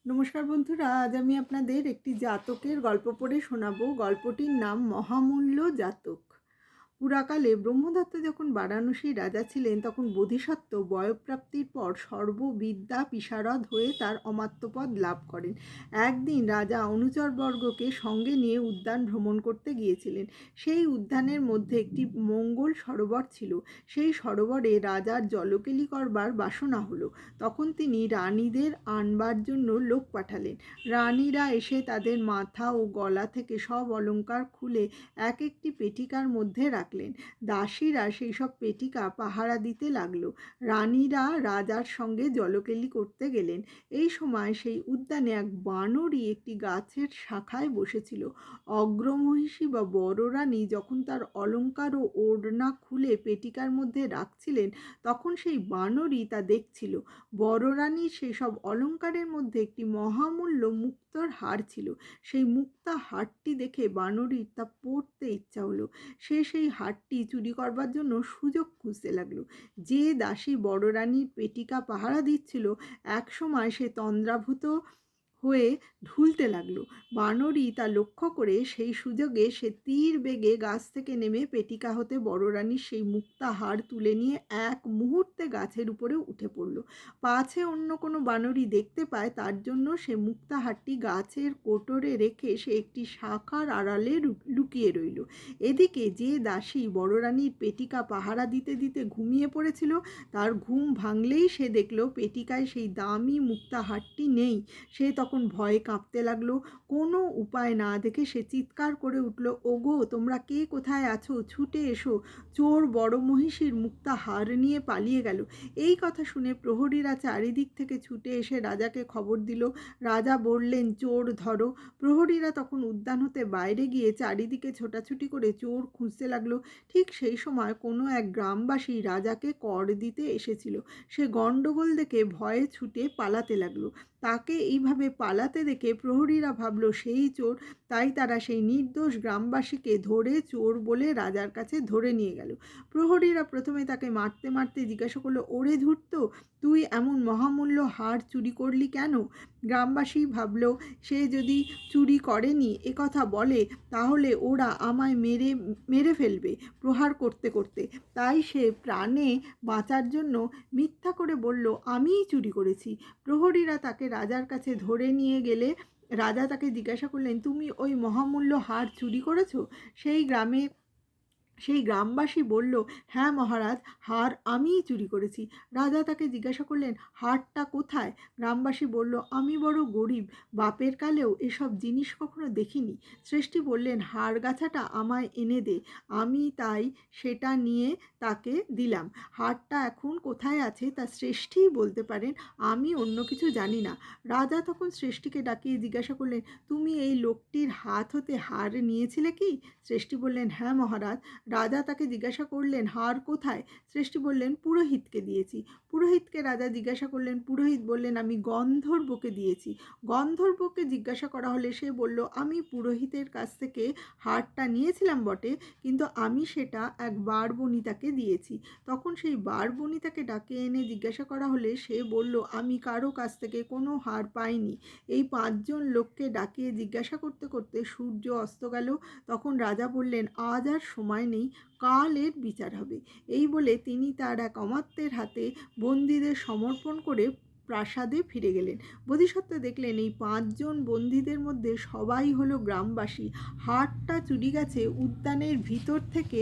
নমস্কার বন্ধুরা, আজ আমি আপনাদের একটি জাতকের গল্প পড়ে শোনাবো। গল্পটির নাম মহামূল্য জাতক। পুরাকালে ব্রহ্মদত্ত যখন বারাণসীর রাজা ছিলেন, তখন বোধিসত্ত্ব বয়ঃপ্রাপ্তির পর সর্ববিদ্যা বিশারদ হয়ে তার অমাত্যপদ লাভ করেন। একদিন রাজা অনুচরবর্গকে সঙ্গে নিয়ে উদ্যান ভ্রমণ করতে গিয়েছিলেন। সেই উদ্যানের মধ্যে একটি মঙ্গল সরোবর ছিল। সেই সরোবরে রাজার জলকেলি করবার বাসনা হলো। তখন তিনি রানীদের আনবার জন্য লোক পাঠালেন। রানীরা এসে তাদের মাথা ও গলা থেকে সব অলংকার খুলে এক একটি পেটিকার মধ্যে রাখলেন। দাসীরা সেই সব পেটিকা পাহারা দিতে লাগলো। রানীরা রাজার সঙ্গে জলকেলি করতে গেলেন। এই সময় সেই উদ্যানে এক বানরী একটি গাছের শাখায় বসেছিল। অগ্রমহিষী বা বড় রানী যখন তার অলংকার ও ওড়না খুলে পেটিকার মধ্যে রাখছিলেন, তখন সেই বানরী তা দেখছিল। বড় রানীর সেই সব অলংকারের মধ্যে একটি মহামূল্য মুক্তোর হার ছিল। সেই মুক্তা হারটি দেখে বানরীর তা পড়তে ইচ্ছা হলো। সে সেই হারটি চুরি করবার জন্য সুযোগ খুঁজতে লাগলো। যে দাসী বড় রানীর পেটিকা পাহারা দিচ্ছিল, এক সময় সে তন্দ্রাভূত হয়ে ঢুলতে লাগলো। বানরী তা লক্ষ্য করে সেই সুযোগে সে তীর বেগে গাছ থেকে নেমে পেটিকা হতে বড় রানীর সেই মুক্তা হার তুলে নিয়ে এক মুহূর্তে গাছের উপরে উঠে পড়ল। পাছে অন্য কোনো বানরী দেখতে পায়, তার জন্য সে মুক্তাহারটি গাছের কোটরে রেখে সে একটি শাখার আড়ালে লুকিয়ে রইল। এদিকে যে দাসী বড় রানীর পেটিকা পাহারা দিতে দিতে ঘুমিয়ে পড়েছিল, তার ঘুম ভাঙলেই সে দেখল পেটিকায় সেই দামি মুক্তাহারটি নেই। সে তখন ভয়ে কাঁপতে লাগলো। কোনো উপায় না দেখে সে চিৎকার করে উঠল, ওগো, তোমরা কে কোথায় আছো? ছুটে এসো, চোর বড় মহিষীর মুক্তা হার নিয়ে পালিয়ে গেল। এই কথা শুনে প্রহরীরা চারিদিক থেকে ছুটে এসে রাজাকে খবর দিল। রাজা বললেন, চোর ধরো। প্রহরীরা তখন উদ্যান হতে বাইরে গিয়ে চারিদিকে ছোটাছুটি করে চোর খুঁজতে লাগলো। ঠিক সেই সময় কোনো এক গ্রামবাসী রাজাকে কর দিতে এসেছিল। সে গণ্ডগোল দেখে ভয়ে ছুটে পালাতে লাগলো। তাকে এইভাবে পালাতে দেখে প্রহরীরা ভাবলো সেই চোর। তাই তারা সেই নির্দোষ গ্রামবাসীকে ধরে চোর বলে রাজার কাছে ধরে নিয়ে গেল। প্রহরীরা প্রথমে তাকে মারতে মারতে জিজ্ঞাসা করলো, ওরে ধূর্ত, তুই এমন মহামূল্য হার চুরি করলি কেন? গ্রামবাসী ভাবলো সে যদি চুরি করেনি এ কথা বলে, তাহলে ওরা আমায় মেরে মেরে ফেলবে প্রহার করতে করতে। তাই সে প্রাণে বাঁচার জন্য মিথ্যা করে বলল, আমিই চুরি করেছি। প্রহরীরা তাকে রাজার কাছে ধরে নিয়ে গেলে রাজা তাকে জিজ্ঞাসা করলেন, তুমি ওই মহামূল্য হার চুরি করেছো? সেই গ্রামবাসী বলল, হ্যাঁ মহারাজ, হার আমিই চুরি করেছি। রাজা তাকে জিজ্ঞাসা করলেন, হারটা কোথায়? গ্রামবাসী বলল, আমি বড় গরিব, বাপের কালেও এসব জিনিস কখনো দেখিনি। শ্রেষ্ঠী বললেন, হার গাছাটা আমায় এনে দে। আমি তাই সেটা নিয়ে তাকে দিলাম। হারটা এখন কোথায় আছে তা শ্রেষ্ঠীই বলতে পারেন, আমি অন্য কিছু জানি না। রাজা তখন শ্রেষ্ঠীকে ডাকিয়ে জিজ্ঞাসা করলেন, তুমি এই লোকটির হাত হতে হার নিয়েছিলে কি? শ্রেষ্ঠী বললেন, হ্যাঁ মহারাজ। রাজা তাকে জিজ্ঞাসা করলেন, হার কোথায়? শ্রেষ্ঠী বললেন, পুরোহিতকে দিয়েছি। পুরোহিতকে রাজা জিজ্ঞাসা করলেন। পুরোহিত বললেন, আমি গন্ধর্বকে দিয়েছি। গন্ধর্বকে জিজ্ঞাসা করা হলে সে বলল, আমি পুরোহিতের কাছ থেকে হারটা নিয়েছিলাম বটে, কিন্তু আমি সেটা এক বারবনিতাকে দিয়েছি। তখন সেই বারবনিতাকে ডাকে এনে জিজ্ঞাসা করা হলে সে বলল, আমি কারো কাছ থেকে কোনো হার পাইনি। এই 5জন লোককে ডাকিয়ে জিজ্ঞাসা করতে করতে সূর্য অস্ত গেল। তখন রাজা বললেন, আজ আর সময় নেই, কাল এর বিচার হবে। এই বলে তিনি তার এক অমাত্যের হাতে বন্দীদের সমর্পণ করে প্রাসাদে ফিরে গেলেন। বোধিসত্ত্ব দেখলেন এই 5জন বন্দীদের মধ্যে সবাই হলো গ্রামবাসী। হারটা চুরি গেছে উদ্যানের ভিতর থেকে,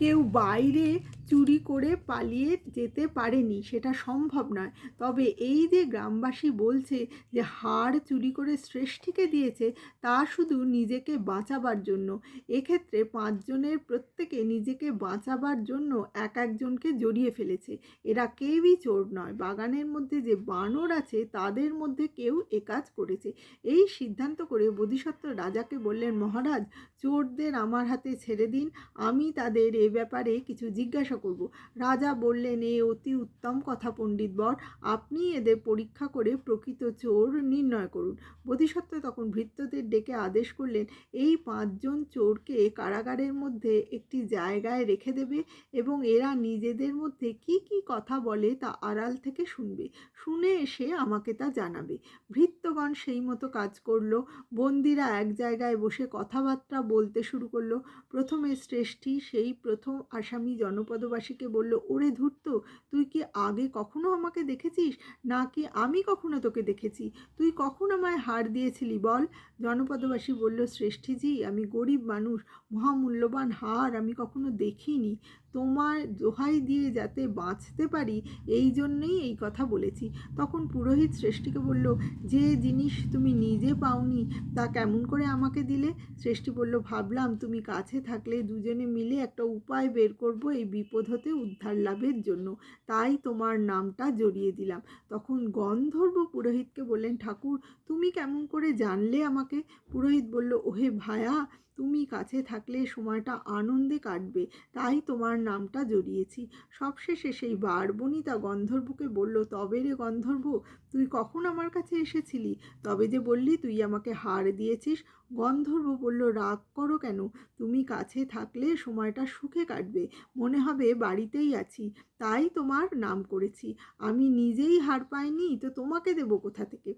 কেউ বাইরে চুরি করে পালিয়ে যেতে পারেনি, সেটা সম্ভব নয়। তবে এই যে গ্রামবাসী বলছে যে হার চুরি করে শ্রেষ্ঠীকে দিয়েছে, তা শুধু নিজেকে বাঁচাবার জন্য। এক্ষেত্রে 5জনের প্রত্যেকে নিজেকে বাঁচাবার জন্য এক একজনকে জড়িয়ে ফেলেছে। এরা কেউই চোর নয়। বাগানের মধ্যে যে বানর আছে তাদের মধ্যে কেউ একাজ করেছে। এই সিদ্ধান্ত করে বোধিসত্ত্ব রাজাকে বললেন, মহারাজ, চোরদের আমার হাতে ছেড়ে দিন, আমি তাদের এ ব্যাপারে কিছু জিজ্ঞাসা করব। রাজা বললেন, এ অতি উত্তম কথা পণ্ডিতবর, আপনি এদের পরীক্ষা করে প্রকৃত চোর নির্ণয় করুন। বোধিসত্ত্ব তখন ভৃত্যদের ডেকে আদেশ করলেন, এই 5 জন চোরকে কারাগারের মধ্যে একটি জায়গায় রেখে দেবে এবং এরা নিজেদের মধ্যে কি কি কথা বলে তা আড়াল থেকে শুনবে, শুনে এসে আমাকে তা জানাবে। ভৃত্যগণ সেই মতো কাজ করল। বন্দীরা এক জায়গায় বসে কথাবার্তা বলতে শুরু করলো। প্রথমে শ্রেষ্ঠী সেই প্রথম আসামি জনপদবাসীকে বলল, ওরে ধূর্ত, তুই কি আগে কখনো আমাকে দেখেছিস, নাকি আমি কখনো তোকে দেখেছি? তুই কখন আমায় হার দিয়েছিলি বল? জনপদবাসী বলল, শ্রেষ্ঠীজি, আমি গরিব মানুষ, মহামূল্যবান হার আমি কখনো দেখিনি। তোমার দোহাই দিয়ে যাতে বাঁচতে পারি এই জন্যেই এই কথা বলেছি। তখন পুরোহিত শ্রেষ্ঠীকে বলল, যে জিনিস তুমি নিজে পাওনি তা কেমন করে আমাকে দিলে? শ্রেষ্ঠী বলল, ভাবলাম তুমি কাছে থাকলে দুজনে মিলে একটা উপায় বের করব এই বিপদ হতে উদ্ধার লাভের জন্য, তাই তোমার নামটা জড়িয়ে দিলাম। তখন গন্ধর্ব পুরোহিতকে বললেন, ঠাকুর, তুমি কেমন করে জানলে আমাকে? পুরোহিত বলল, ওহে ভায়া, তুমি কাছে থাকলে সময়টা আনন্দে কাটবে, তাই তোমার নামটা জড়িয়েছি। সবশেষে সেই বারবনিতা গন্ধর্বকে বলল, তবে রে গন্ধর্ব, তুই কখন আমার কাছে এসেছিলি? তবে যে বললি তুই আমাকে হার দিয়েছিস। গন্ধর্ব বলল, রাগ করো কেন? তুমি কাছে থাকলে সময়টা সুখে কাটবে, মনে হবে বাড়িতেই আছি, তাই তোমার নাম করেছি। আমি নিজেই হার পাইনি তো তোমাকে দেব কোথা থেকে?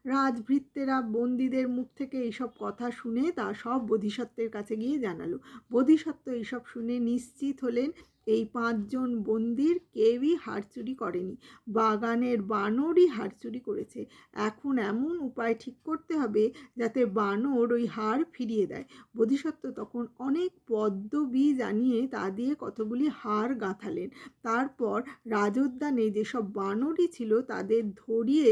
রাজভৃত্যেরা বন্দীদের মুখ থেকে এইসব কথা শুনে তা সব বোধিসত্ত্বের কাছে গিয়ে জানালো। বোধিসত্ত্ব এইসব শুনে নিশ্চিত হলেন এই 5 জন বন্দির কেউই হার চুরি করেনি, বাগানের বানরই হার চুরি করেছে। এখন এমন উপায় ঠিক করতে হবে যাতে বানর ওই হার ফিরিয়ে দেয়। বোধিসত্ত্ব তখন অনেক পদ্মবী জানিয়ে তা দিয়ে কতগুলি হার গাঁথালেন। তারপর রাজোদ্যানে যেসব বানরই ছিল তাদের ধরিয়ে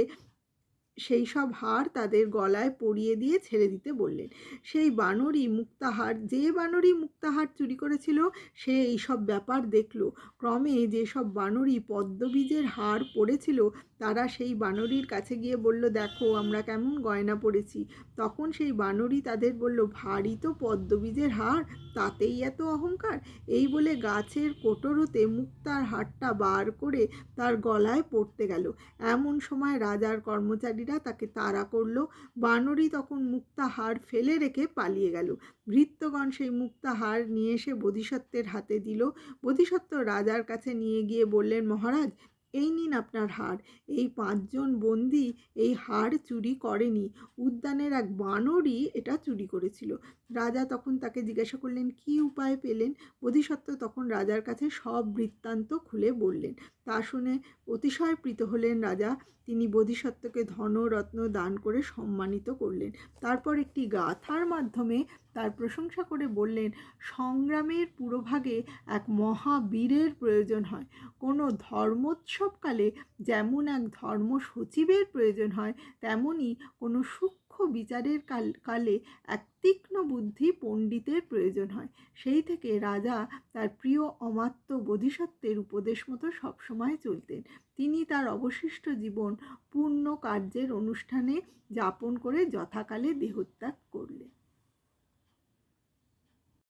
সেই সব হার তাদের গলায় পরিয়ে দিয়ে ছেড়ে দিতে বললেন। সেই বানরই মুক্তাহার, যে বানরই মুক্তাহার চুরি করেছিল, সে এইসব ব্যাপার দেখল। ক্রমে যেসব বানরই পদ্মবীজের হার পড়েছিল তারা সেই বানরীর কাছে গিয়ে বলল, দেখো আমরা কেমন গয়না পড়েছি। তখন সেই বানরই তাদের বলল, ভারী তো পদ্মবীজের হার, তাতেই এত অহংকার? এই বলে গাছের কোটর হতে মুক্তার হারটা বার করে তার গলায় পড়তে গেল। এমন সময় রাজার কর্মচারীরা তাকে তাড়া করল। বানরী তখন মুক্তাহার ফেলে রেখে পালিয়ে গেল। ভৃত্যগণ সেই মুক্তাহার নিয়ে এসে বোধিসত্ত্বের হাতে দিল। বোধিসত্ত্ব রাজার কাছে নিয়ে গিয়ে বললেন, মহারাজ, এই নিন আপনার হার। এই 5 জন বন্দী এই হার চুরি করেনি, উদ্যানের এক বানরই এটা চুরি করেছিল। রাজা তখন তাকে জিজ্ঞাসা করলেন, কি উপায় পেলেন? বোধিসত্ত্ব তখন রাজার কাছে সব বৃত্তান্ত খুলে বললেন। তা শুনে অতিশয় প্রীত হলেন রাজা। তিনি বোধিসত্ত্বকে ধনরত্ন দান করে সম্মানিত করলেন। তারপর একটি গাথার মাধ্যমে তার প্রশংসা করে বললেন, সংগ্রামের পুরোভাগে এক মহাবীরের প্রয়োজন হয়। কোনো ধর্মোৎসবকালে যেমন এক ধর্ম সচিবের প্রয়োজন হয়, তেমনি কোনো সূক্ষ্ম বিচারের কালে এক তীক্ষ্ণ বুদ্ধি পণ্ডিতের প্রয়োজন হয়। সেই থেকে রাজা তার প্রিয় অমাত্য বোধিসত্ত্বের উপদেশ মতো সবসময় চলতেন। তিনি তার অবশিষ্ট জীবন পূর্ণ কার্যের অনুষ্ঠানে যাপন করে যথাকালে দেহত্যাগ